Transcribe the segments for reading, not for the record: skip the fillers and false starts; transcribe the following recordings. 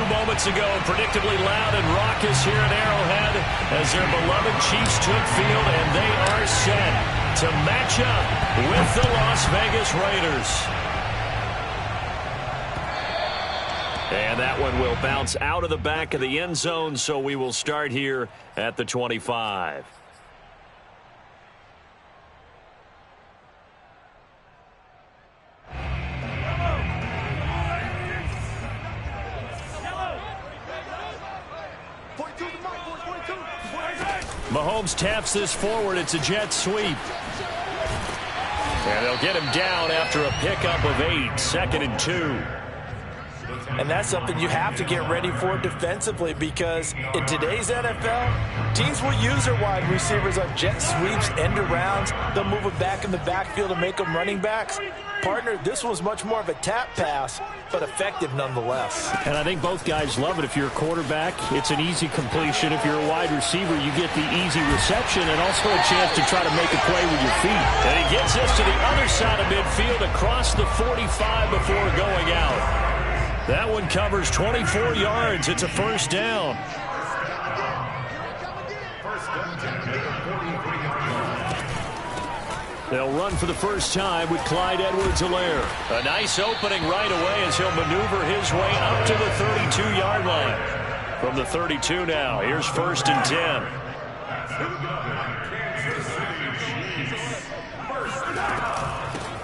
moments ago, predictably loud and raucous here at Arrowhead as their beloved Chiefs took field, and they are set to match up with the Las Vegas Raiders. And that one will bounce out of the back of the end zone, so we will start here at the 25. Mahomes taps this forward. It's a jet sweep. And they'll get him down after a pickup of 8, 2nd and 2. And that's something you have to get ready for defensively, because in today's NFL, teams will use their wide receivers on jet sweeps, end arounds. They'll move them back in the backfield and make them running backs. Partner, this was much more of a tap pass, but effective nonetheless. And I think both guys love it. If you're a quarterback, it's an easy completion. If you're a wide receiver, you get the easy reception and also a chance to try to make a play with your feet. And he gets this to the other side of midfield across the 45 before going out. That one covers 24 yards. It's a first down. They'll run for the first time with Clyde Edwards-Helaire. A nice opening right away as he'll maneuver his way up to the 32-yard line. From the 32 now, here's 1st and 10.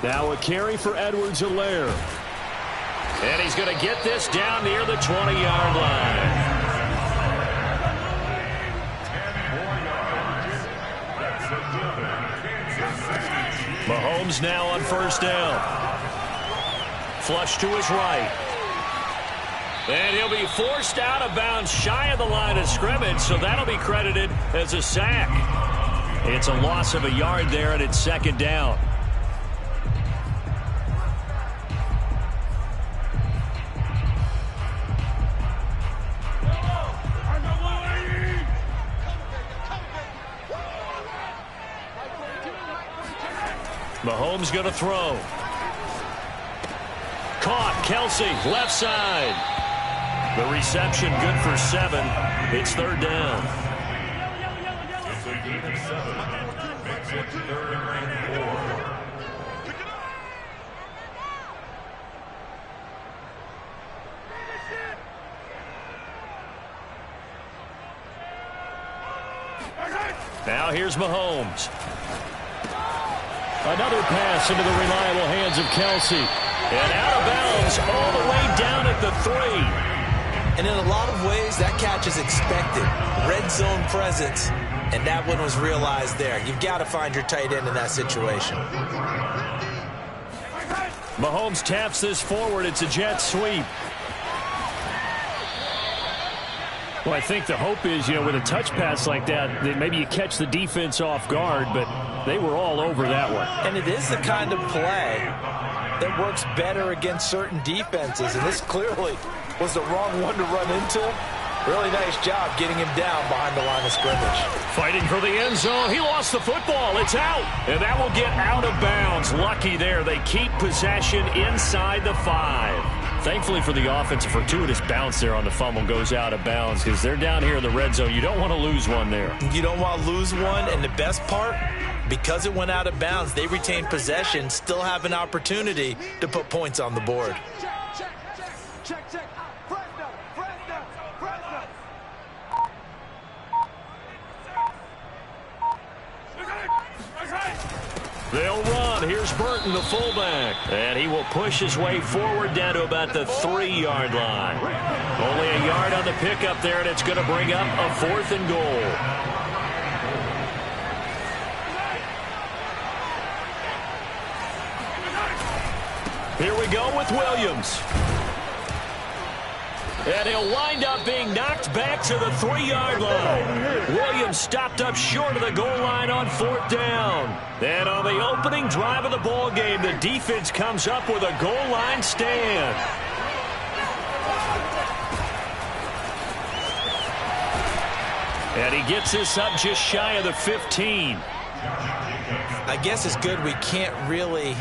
Now a carry for Edwards-Helaire. And he's going to get this down near the 20-yard line. Mahomes now on first down. Flush to his right. And he'll be forced out of bounds shy of the line of scrimmage, so that'll be credited as a sack. It's a loss of a yard there, and it's 2nd down. Mahomes going to throw. Caught. Kelsey, left side. The reception good for 7. It's 3rd down. Now here's Mahomes. Another pass into the reliable hands of Kelsey. And out of bounds all the way down at the 3. And in a lot of ways, that catch is expected. Red zone presence, and that one was realized there. You've got to find your tight end in that situation. Mahomes taps this forward. It's a jet sweep. Well, I think the hope is, with a touch pass like that maybe you catch the defense off guard, but they were all over that one. And it is the kind of play that works better against certain defenses, and this clearly was the wrong one to run into. Really nice job getting him down behind the line of scrimmage. Fighting for the end zone. He lost the football. It's out. And that will get out of bounds. Lucky there. They keep possession inside the 5. Thankfully for the offense, a fortuitous bounce there on the fumble goes out of bounds because they're down here in the red zone. You don't want to lose one there. You don't want to lose one, and the best part, because it went out of bounds, they retain possession, still have an opportunity to put points on the board. They'll run. Here's Burton, the fullback. And he will push his way forward down to about the 3-yard line. Only a yard on the pickup there, and it's going to bring up a 4th and goal. Here we go with Williams. And he'll wind up being knocked back to the 3-yard line. Williams stopped up short of the goal line on 4th down. And on the opening drive of the ball game, the defense comes up with a goal line stand. And he gets this up just shy of the 15. I guess it's good we can't really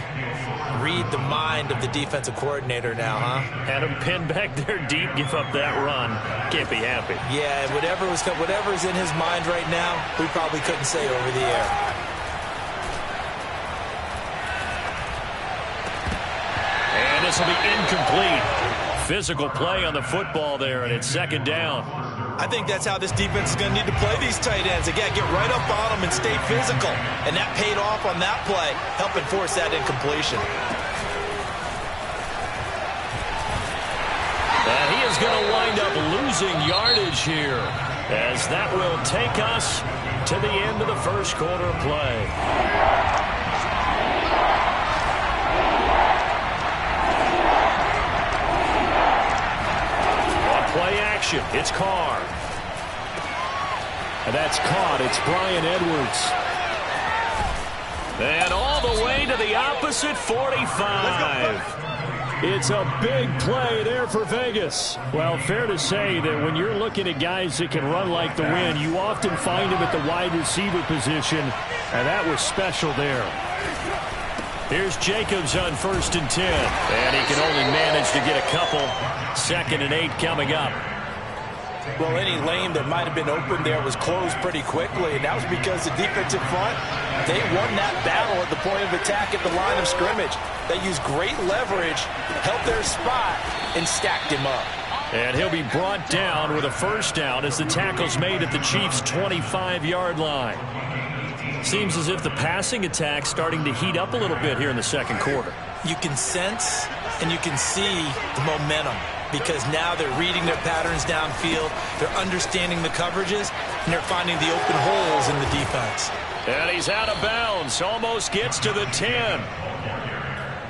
read the mind of the defensive coordinator now, huh? Had him pinned back there deep, give up that run. Can't be happy. Yeah, whatever's in his mind right now, we probably couldn't say over the air. And this will be incomplete. Physical play on the football there, and it's second down. I think that's how this defense is going to need to play these tight ends. Again, get right up on them and stay physical. And that paid off on that play, helping force that incompletion. And he is going to wind up losing yardage here, as that will take us to the end of the first quarter of play. Play action. It's Carr. And that's caught. It's Bryan Edwards. And all the way to the opposite 45. It's a big play there for Vegas. Well, fair to say that when you're looking at guys that can run like the wind, you often find them at the wide receiver position, and that was special there. Here's Jacobs on 1st and 10. And he can only manage to get a couple. 2nd and 8 coming up. Well, any lane that might have been open there was closed pretty quickly, and that was because the defensive front, they won that battle at the point of attack at the line of scrimmage. They used great leverage, held their spot, and stacked him up. And he'll be brought down with a first down as the tackle's made at the Chiefs' 25-yard line. Seems as if the passing attack's starting to heat up a little bit here in the second quarter. You can sense and you can see the momentum because now they're reading their patterns downfield, they're understanding the coverages, and they're finding the open holes in the defense. And he's out of bounds, almost gets to the 10.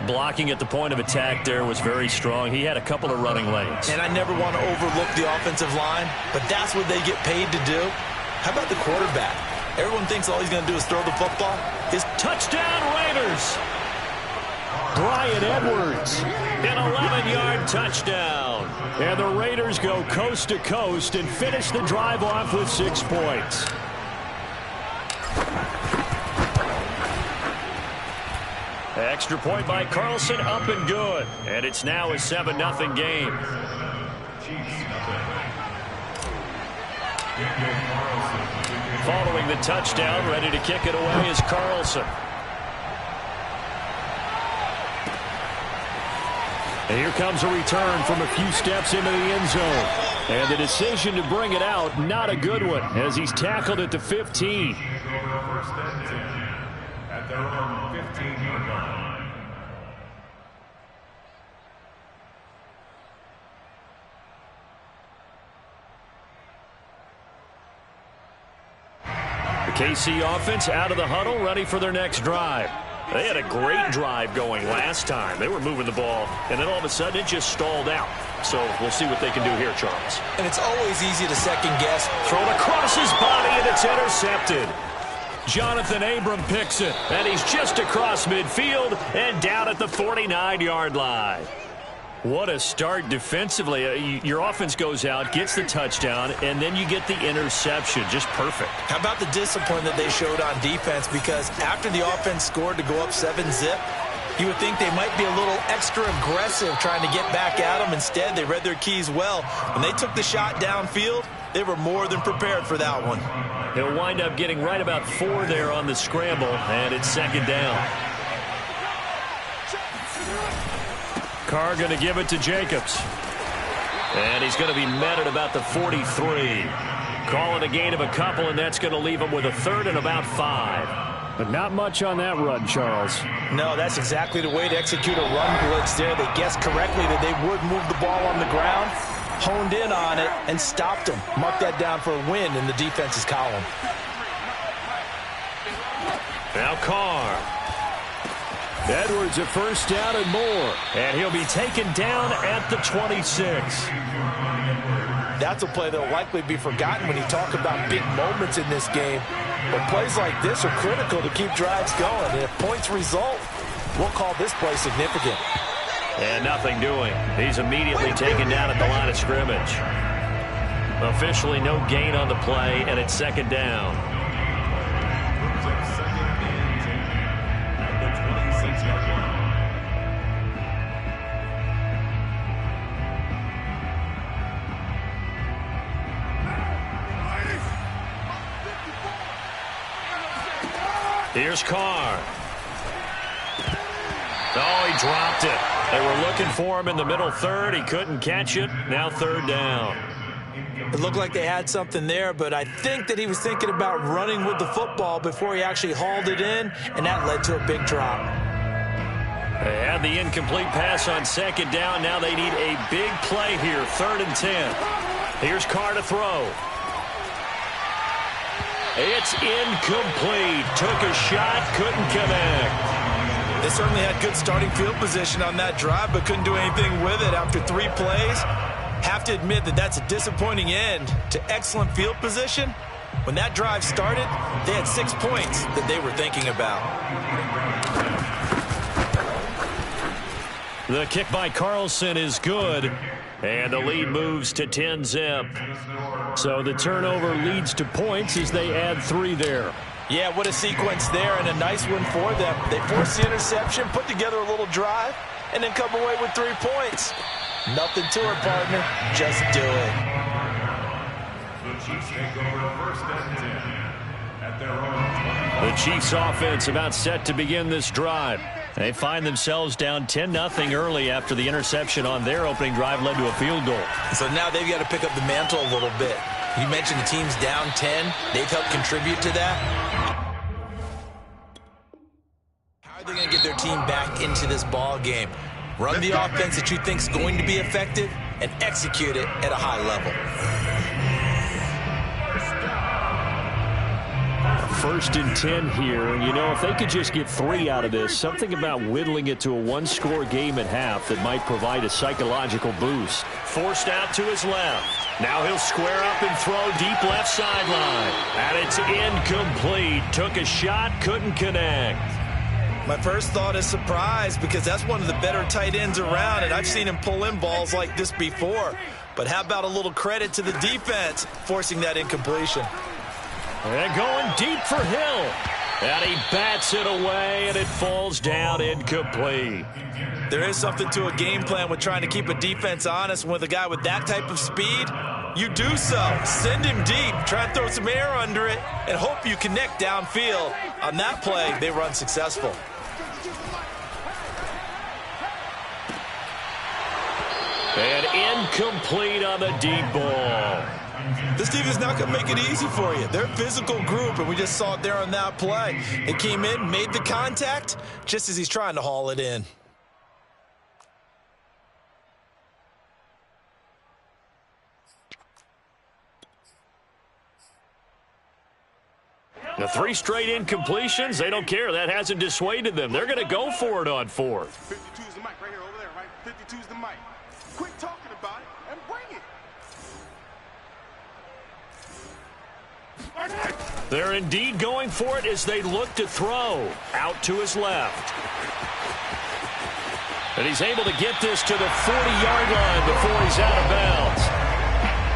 Blocking at the point of attack there was very strong. He had a couple of running lanes. And I never want to overlook the offensive line, but that's what they get paid to do. How about the quarterback? Everyone thinks all he's going to do is throw the football. His touchdown Raiders. Bryan Edwards, an 11-yard touchdown. And the Raiders go coast to coast and finish the drive off with 6 points. Extra point by Carlson, up and good. And it's now a 7-0 game. Following the touchdown, ready to kick it away is Carlson. And here comes a return from a few steps into the end zone. And the decision to bring it out, not a good one, as he's tackled at the 15. At their own 15-yard line. The KC offense out of the huddle, ready for their next drive. They had a great drive going last time. They were moving the ball, and then all of a sudden it just stalled out. So we'll see what they can do here, Charles. And it's always easy to second guess. Thrown across his body, and it's intercepted. Jonathan Abram picks it, and he's just across midfield and down at the 49-yard line. What a start defensively. Your offense goes out, gets the touchdown, and then you get the interception. Just perfect. How about the discipline that they showed on defense? Because after the offense scored to go up 7-zip, you would think they might be a little extra aggressive trying to get back at them. Instead, they read their keys well. When they took the shot downfield, they were more than prepared for that one. He'll wind up getting right about 4 there on the scramble, and it's second down. Carr going to give it to Jacobs. And he's going to be met at about the 43. Call it a gain of a couple, and that's going to leave him with a 3rd and about 5. But not much on that run, Charles. No, that's exactly the way to execute a run blitz there. They guessed correctly that they would move the ball on the ground, honed in on it, and stopped them. Mark that down for a win in the defense's column. Now Carr. Edwards a first down and more. And he'll be taken down at the 26. That's a play that will likely be forgotten when you talk about big moments in this game. But plays like this are critical to keep drives going. And if points result, we'll call this play significant. And nothing doing. He's immediately taken down at the line of scrimmage. Officially no gain on the play, and it's second down. Here's Carr. Oh, he dropped it. They were looking for him in the middle third. He couldn't catch it. Now third down. It looked like they had something there, but I think that he was thinking about running with the football before he actually hauled it in, and that led to a big drop. They had the incomplete pass on second down. Now they need a big play here, 3rd and 10. Here's Carr to throw. It's incomplete. Took a shot, couldn't connect. They certainly had good starting field position on that drive, but couldn't do anything with it after 3 plays. Have to admit that that's a disappointing end to excellent field position. When that drive started, they had 6 points that they were thinking about. The kick by Carlson is good, and the lead moves to 10-zip. So the turnover leads to points as they add 3 there. Yeah, what a sequence there, and a nice one for them. They forced the interception, put together a little drive, and then come away with 3 points. Nothing to it, partner. Just do it. The Chiefs take over 1st and 10 at their own 20. The Chiefs offense about set to begin this drive. They find themselves down 10-0 early after the interception on their opening drive led to a field goal. So now they've got to pick up the mantle a little bit. You mentioned the team's down 10. They've helped contribute to that. How are they going to get their team back into this ball game? Run the offense that you think is going to be effective and execute it at a high level. 1st and 10 here, and you know, if they could just get 3 out of this, something about whittling it to a 1-score game at half that might provide a psychological boost. Forced out to his left. Now he'll square up and throw deep left sideline. And it's incomplete. Took a shot, couldn't connect. My first thought is surprise, because that's one of the better tight ends around, and I've seen him pull in balls like this before. But how about a little credit to the defense forcing that incompletion? And going deep for Hill. And he bats it away, and it falls down incomplete. There is something to a game plan with trying to keep a defense honest. With a guy with that type of speed, you do so. Send him deep, try and throw some air under it, and hope you connect downfield. On that play, they were unsuccessful. And incomplete on the deep ball. This team is not going to make it easy for you. They're a physical group, and we just saw it there on that play. It came in, made the contact, just as he's trying to haul it in. The 3 straight incompletions, they don't care. That hasn't dissuaded them. They're going to go for it on 4th. 52's the mic right here, over there, right? 52's the mic. Quit talking about it and bring it. They're indeed going for it as they look to throw. Out to his left. And he's able to get this to the 40-yard line before he's out of bounds.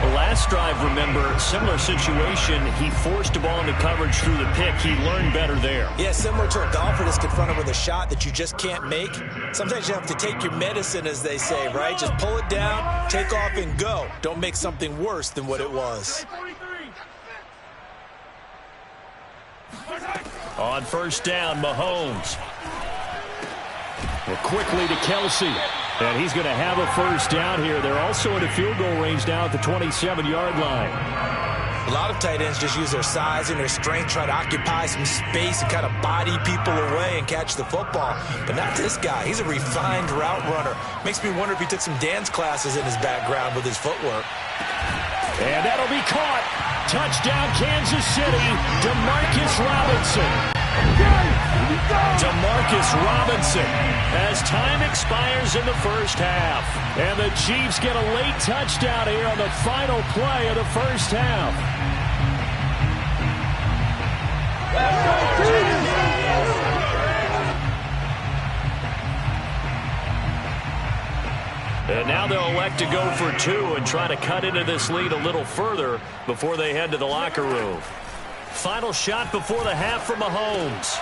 The last drive, remember, similar situation. He forced a ball into coverage through the pick. He learned better there. Yeah, similar to a golfer that's confronted with a shot that you just can't make. Sometimes you have to take your medicine, as they say, right? Just pull it down, take off, and go. Don't make something worse than what it was. On 1st down, Mahomes. Quickly to Kelsey. And he's going to have a 1st down here. They're also in a field goal range now at the 27-yard line. A lot of tight ends just use their size and their strength, try to occupy some space and kind of body people away and catch the football. But not this guy. He's a refined route runner. Makes me wonder if he took some dance classes in his background with his footwork. And that'll be caught. Touchdown, Kansas City. DeMarcus Robinson. DeMarcus Robinson as time expires in the 1st half. And the Chiefs get a late touchdown here on the final play of the 1st half. And now they'll elect to go for 2 and try to cut into this lead a little further before they head to the locker room. Final shot before the half from Mahomes.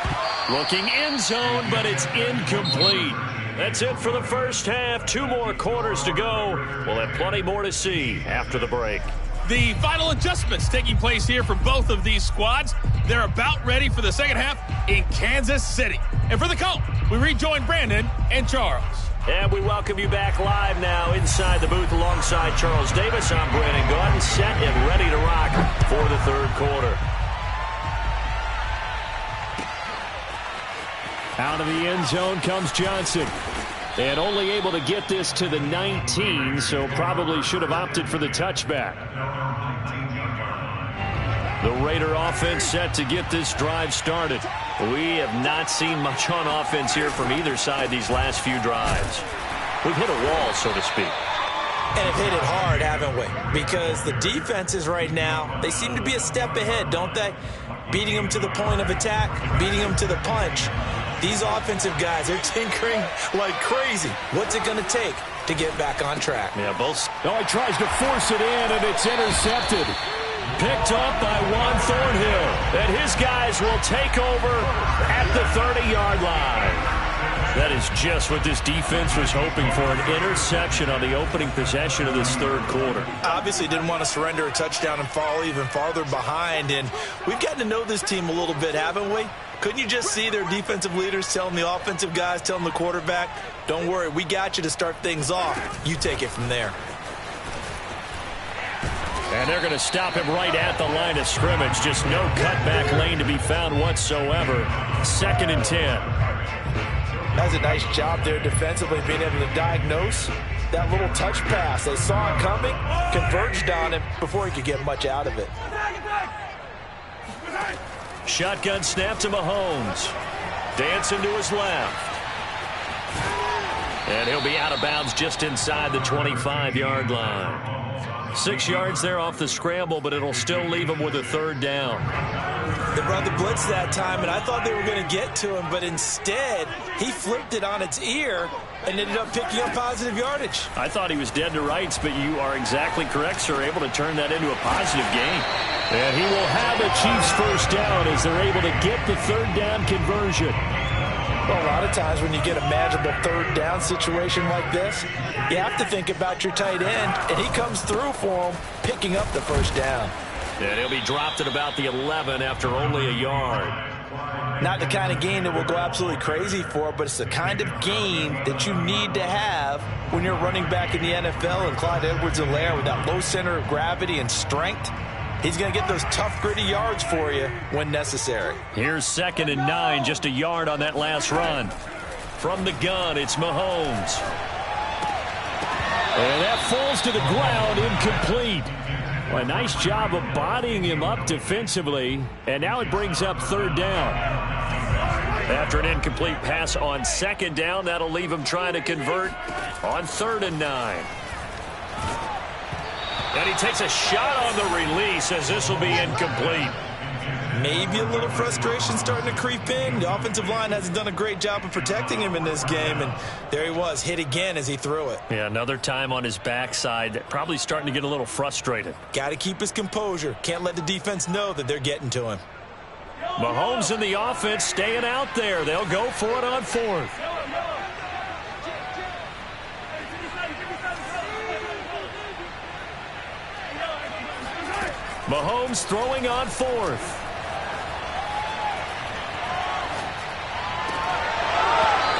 Looking end zone, but it's incomplete. That's it for the 1st half. 2 more quarters to go. We'll have plenty more to see after the break. the final adjustments taking place here for both of these squads. They're about ready for the second half in Kansas City. And for the call, we rejoin Brandon and Charles. And we welcome you back live now inside the booth alongside Charles Davis. I'm Brandon Gaudin, set and ready to rock for the third quarter. Out of the end zone comes Johnson. And only able to get this to the 19, so probably should have opted for the touchback. The Raider offense set to get this drive started. We have not seen much on offense here from either side these last few drives. We've hit a wall, so to speak. And have hit it hard, haven't we? Because the defenses right now, they seem to be a step ahead, don't they? Beating them to the point of attack, beating them to the punch. These offensive guys are tinkering like crazy. What's it going to take to get back on track? Yeah, both. Oh, he tries to force it in, and it's intercepted. Picked up by Juan Thornhill. And his guys will take over at the 30-yard line. That is just what this defense was hoping for, an interception on the opening possession of this third quarter. Obviously didn't want to surrender a touchdown and fall even farther behind. And we've gotten to know this team a little bit, haven't we? Couldn't you just see their defensive leaders telling the offensive guys, telling the quarterback, don't worry, we got you to start things off. You take it from there. And they're going to stop him right at the line of scrimmage. Just no cutback lane to be found whatsoever. 2nd and 10. That's a nice job there defensively, being able to diagnose that little touch pass. They saw it coming, converged on him before he could get much out of it. Shotgun snap to Mahomes. Dancing to his left. And he'll be out of bounds just inside the 25-yard line. 6 yards there off the scramble, but it'll still leave him with a third down. They brought the blitz that time, and I thought they were going to get to him, but instead, he flipped it on its ear and ended up picking up positive yardage. I thought he was dead to rights, but you are exactly correct, sir, able to turn that into a positive gain. And he will have a Chiefs first down as they're able to get the third down conversion. Well, a lot of times when you get a manageable third down situation like this, you have to think about your tight end, and he comes through for him, picking up the first down. And he'll be dropped at about the 11 after only a yard. Not the kind of gain that will go absolutely crazy for, but it's the kind of gain that you need to have when you're running back in the NFL. And Clyde Edwards-Helaire, with that low center of gravity and strength, he's going to get those tough, gritty yards for you when necessary. Here's 2nd and 9, just a yard on that last run. From the gun, it's Mahomes. And that falls to the ground, incomplete. Well, a nice job of bodying him up defensively, and now it brings up third down. After an incomplete pass on 2nd down, that'll leave him trying to convert on 3rd and 9. And he takes a shot on the release as this will be incomplete. Maybe a little frustration starting to creep in. The offensive line hasn't done a great job of protecting him in this game, and there he was, hit again as he threw it. Yeah, another time on his backside, probably starting to get a little frustrated. Got to keep his composure. Can't let the defense know that they're getting to him. Mahomes and the offense staying out there. They'll go for it on 4th. Mahomes throwing on 4th.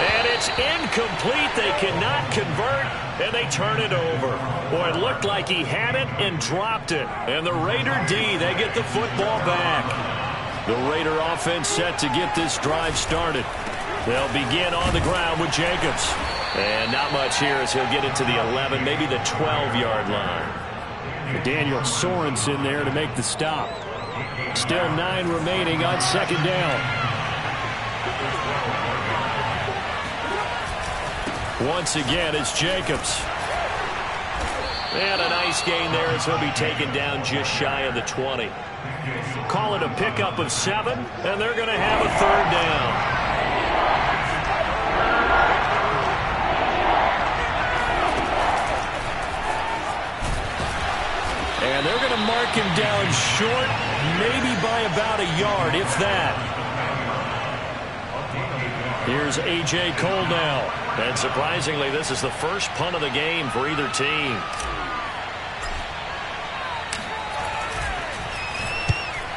And it's incomplete. They cannot convert, and they turn it over. Boy, it looked like he had it and dropped it. And the Raider D, they get the football back. The Raider offense set to get this drive started. They'll begin on the ground with Jacobs. And not much here as he'll get it to the 11, maybe the 12-yard line. Daniel Sorensen there to make the stop. Still 9 remaining on 2nd down. Once again, it's Jacobs. And a nice gain there as he'll be taken down just shy of the 20. Call it a pickup of 7, and they're going to have a third down. And they're going to mark him down short, maybe by about a yard, if that. Here's A.J. Cole now. And surprisingly, this is the first punt of the game for either team.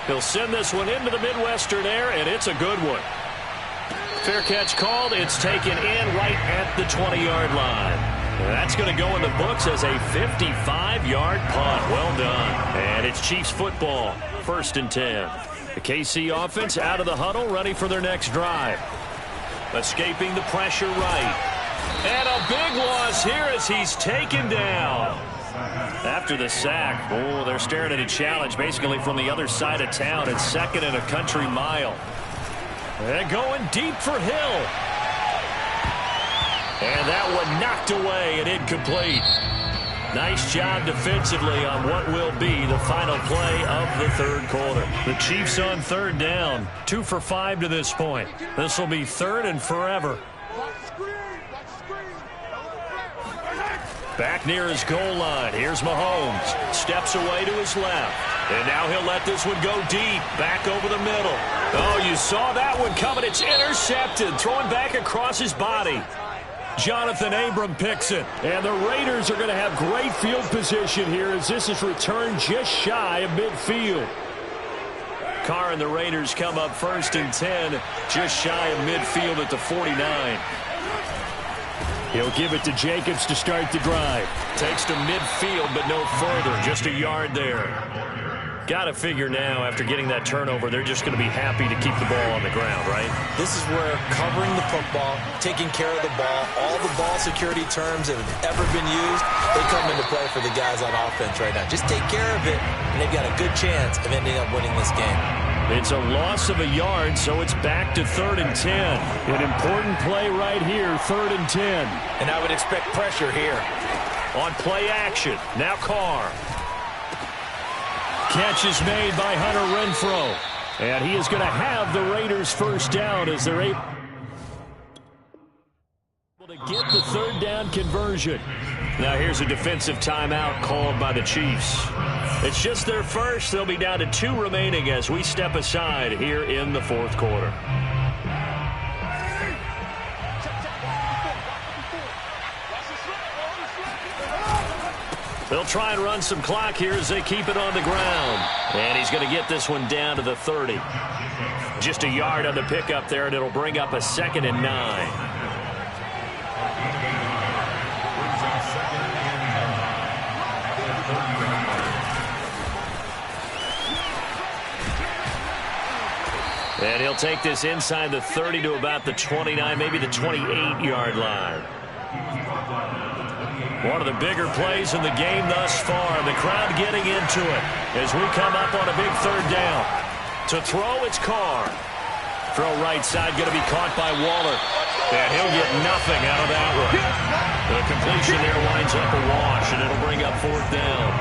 He'll send this one into the Midwestern air, and it's a good one. Fair catch called. It's taken in right at the 20-yard line. That's going to go in the books as a 55-yard punt. Well done. And it's Chiefs football, 1st and 10. The KC offense out of the huddle, ready for their next drive. Escaping the pressure right. And a big loss here as he's taken down. After the sack, they're staring at a challenge basically from the other side of town. It's 2nd and a country mile. And going deep for Hill. And that one knocked away and incomplete. Nice job defensively on what will be the final play of the 3rd quarter. The Chiefs on 3rd down. 2 for 5 to this point. This will be 3rd and forever. Back near his goal line. Here's Mahomes. Steps away to his left. And now he'll let this one go deep. Back over the middle. Oh, you saw that one coming. It's intercepted. Throwing back across his body. Jonathan Abram picks it. And the Raiders are going to have great field position here as this is returned just shy of midfield. Carr and the Raiders come up 1st and 10. Just shy of midfield at the 49. He'll give it to Jacobs to start the drive. Takes to midfield, but no further. Just a yard there. Got to figure now, after getting that turnover, they're just going to be happy to keep the ball on the ground, right? This is where covering the football, taking care of the ball, all the ball security terms that have ever been used, they come into play for the guys on offense right now. Just take care of it, and they've got a good chance of ending up winning this game. It's a loss of a yard, so it's back to 3rd and 10. An important play right here, 3rd and 10. And I would expect pressure here. On play action, now Carr. Catch is made by Hunter Renfrow. And he is going to have the Raiders 1st down as they're able to get the 3rd down conversion. Now here's a defensive timeout called by the Chiefs. It's just their first. They'll be down to 2 remaining as we step aside here in the 4th quarter. They'll try and run some clock here as they keep it on the ground. And he's going to get this one down to the 30. Just a yard on the pickup there, and it'll bring up a 2nd and 9. And he'll take this inside the 30 to about the 29, maybe the 28-yard line. One of the bigger plays in the game thus far. The crowd getting into it as we come up on a big 3rd down. To throw, it's Carr. Throw right side, going to be caught by Waller. And he'll get nothing out of that one. The completion there winds up a wash, and it'll bring up 4th down.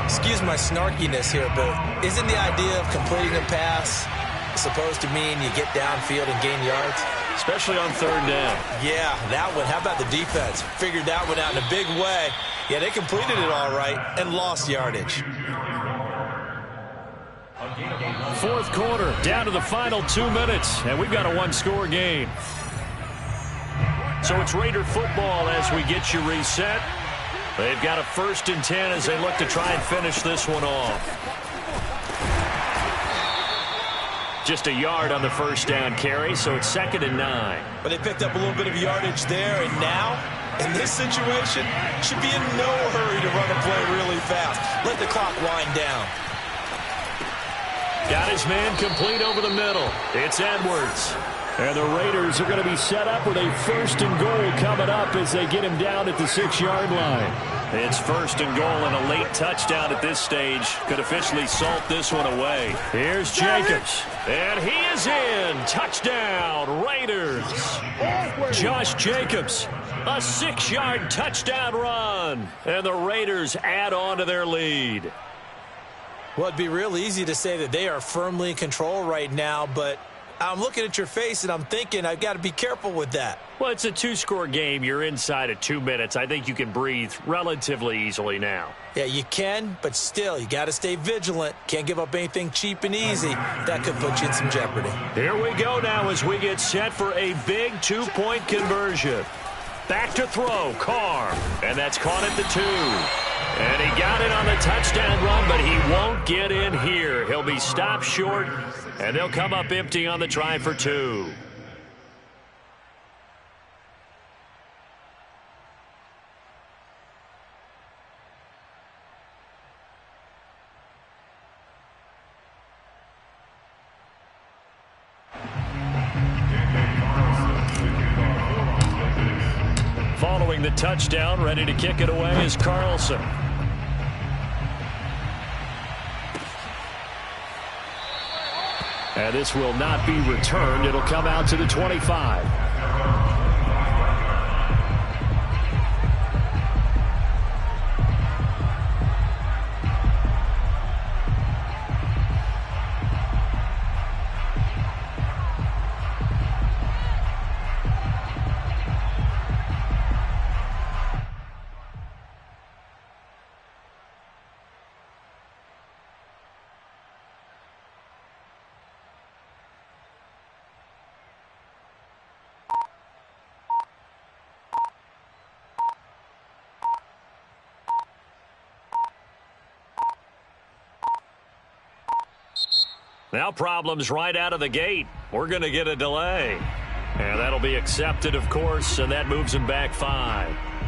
Excuse my snarkiness here, but isn't the idea of completing a pass supposed to mean you get downfield and gain yards? Especially on 3rd down. Yeah, that one. How about the defense? Figured that one out in a big way. Yeah, they completed it all right and lost yardage. 4th quarter, down to the final 2 minutes, and we've got a 1-score game. So it's Raider football as we get you reset. They've got a 1st and 10 as they look to try and finish this one off. Just a yard on the 1st down carry, so it's 2nd and 9. But they picked up a little bit of yardage there, and now, in this situation, should be in no hurry to run a play really fast. Let the clock wind down. Got his man complete over the middle. It's Edwards. And the Raiders are going to be set up with a 1st and goal coming up as they get him down at the 6-yard line. It's 1st and goal, and a late touchdown at this stage could officially salt this one away. Here's Jacobs. And he is in. Touchdown, Raiders. Josh Jacobs, a 6-yard touchdown run. And the Raiders add on to their lead. Well, it'd be real easy to say that they are firmly in control right now, but I'm looking at your face and I'm thinking I've got to be careful with that. Well, it's a 2-score game. You're inside of 2 minutes. I think you can breathe relatively easily now. Yeah, you can, but still, you got to stay vigilant. Can't give up anything cheap and easy. That could put you in some jeopardy. Here we go now as we get set for a big 2-point conversion. Back to throw, Carr. And that's caught at the 2. And he got it on the touchdown run, but he won't get in here. He'll be stopped short, and they'll come up empty on the try for 2. Following the touchdown, ready to kick it away is Carlson. And this will not be returned. It'll come out to the 25. Now problems right out of the gate. We're going to get a delay. And that'll be accepted, of course, and that moves him back 5.